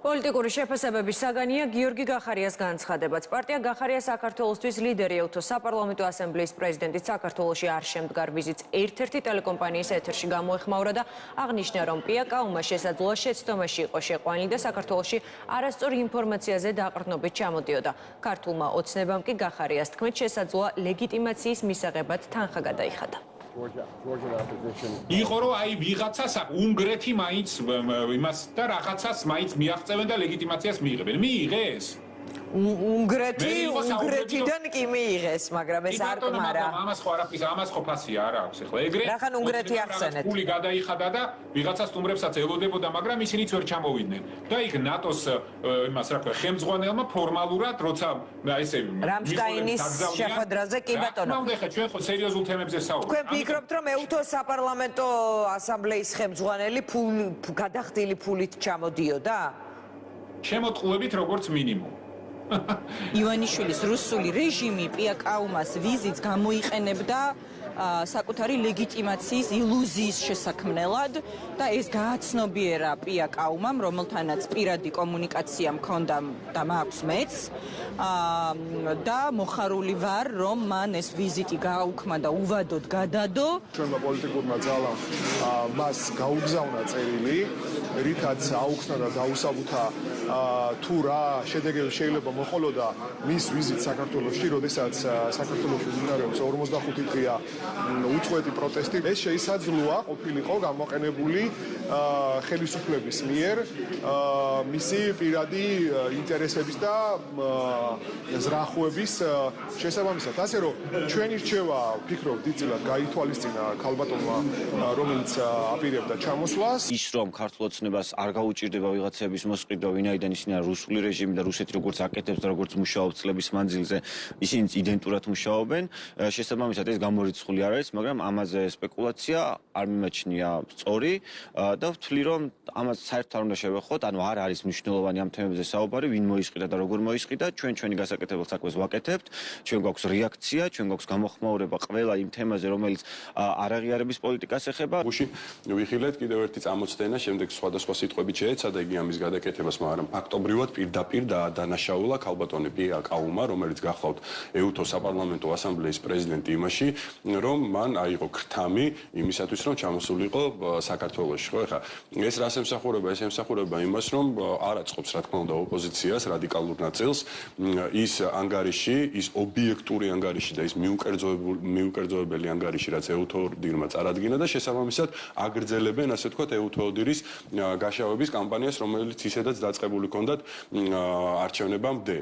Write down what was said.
პოლიტიკური შეფასებების საგანია გიორგი გახარიას განცხადებაც. პარტია გახარია საქართველოსთვის ლიდერი ელთო საპარლამენტო ასამბლეის პრეზიდენტი საქართველოში არ შემდგარ ვიზიტს ერთ-ერთი ტელეკომპანიის ეთერში გამოეხმაურა და აღნიშნა, რომ პია კაუმა შესაძლოა შეცდომაში იყო შეყვანილი და საქართველოში არასწორ ინფორმაციაზე დაყრდნობით ჩამოდიოდა. ქართულმა ოცნებამ კი გახარიას თქმით შესაძლოა ლეგიტიმაციის მისაღებად თანხა გადაიხადა. იყო რომ აი ვიღაცას უნგრეთი მაინც იმას და რაღაცას მაინც მიაღწევენ და ლეგიტიმაციას მიიღებენ. მიიღეს? უნგრეთიდან კი მიიღეს, მაგრამ ეს არ კმარა. ამას ხო ფასი არ აქვს ახლა. ეგრე რახან უნგრეთი ახსენეთ. ფული გადაიხადა და ვიღაცა სტუმრებსაც ელოდებოდა, მაგრამ ისინიც ვერ ჩამოვიდნენ. და იქ ნატოს იმას რა ქვია, ხელმძღვანელმა ფორმალურად როცა ესე რამშტაინის შეხვედრაზე კი ბატონო. ხა ჩვენ ხო სერიოზულ თემებზე საუბრობთ. თქვენ ფიქრობთ, რომ ელთო საპარლამენტო ასამბლეის ხელმძღვანელი გადახდილი ფულით ჩამოდიოდა? შემოტყუებით როგორც მინიმუმ. ივანიშვილის რუსული რეჟიმი პია კაუმას ვიზიტს გამოიყენებდა საკუთარი ლეგიტიმაციის ილუზიის შესაქმნელად და ეს გააცნობიერა პია კაუმამ, რომელთანაც პირადი კომუნიკაცია მქონდა და მაქვს მეც და მოხარული ვარ, რომ მან ეს ვიზიტი გააუქმა და უვადოდ გადადო. ჩვენმა პოლიტიკურმა ძალამ მას გაუგზავნა წერილი, რითაც აუხსნა და დაუსაბუთა თუ რა შედეგები შეიძლება მოყოლოდა მის ვიზიტ საქართველოში, როდესაც საქართველოში მიმდინარეობს 45 დღია უწყვეტი პროტესტი. ეს შეისაძლოა ყოფილიყო გამოყენებული ხელისუფლების მიერ მისი პირადი ინტერესების და ზრახუების შესაბამისად. ასე რომ ჩვენი რჩევა ვფიქრობ დიდწილად გაითვალისწინა ქალბატონმა, რომელიც აპირებდა ჩამოსვლას. ის რომ ქართულ ოცნებას არ გაუჭირდება ვიღაცების მოსყიდვა, ვინაიდან ისინი არ რუსული რეჟიმი და რუსეთი როგორც აკეთებს და როგორც მუშაობს წლების მანძილზე, ისინი იდენტურად მუშაობენ. შესაბამისად ეს გამორიცხული არ არის, მაგრამ ამაზე სპეკულაცია არ მიმაჩნია სწორი და ვთვლი, რომ ამას საერთოდ არ უნდა შევეხოთ, ანუ არ არის მნიშვნელოვანი ამ თემებზე საუბარი, ვინ მოისყიდა და როგორ მოისყიდა, ჩვენი გასაკეთებელ საქმეს ვაკეთებთ, ჩვენ გვაქვს რეაქცია, ჩვენ გვაქვს გამოხმაურება ყველა იმ თემაზე, რომელიც არაღიარების პოლიტიკას ეხება. ვიხილეთ კიდევ ერთი წამოწდენა, შემდეგ სხვადასხვა სიტყვებით შეეცადა იგი ამის გადაკეთებას, მაგრამ ფაქტობრივად პირდაპირ დანაშაულა ქალბატონი პია კაუმა, რომელიც გახლავთ ელთო საპარლამენტო ასამბლეის პრეზიდენტი იმაში, რომ მან აიღო ქრთამი იმისათვის, რომ ჩამოსულიყო საქართველოში. ხო, ეხლა ეს რას ემსახურება? ეს ემსახურება იმას, რომ არ აწყობს, რა თქმა უნდა, ოპოზიციას, რადიკალურ ნაწილს, ის ანგარიში, ის ობიექტური ანგარიში და ის მიუკერძოებელი ანგარიში, რაც ელთო დილმა წარადგინა და შესაბამისად აგრძელებენ, ასე ვთქვათ, ელთო დილის გაშავების კამპანიას, რომელიც ისედაც დაწყებული ჰქონდათ არჩევნებამდე.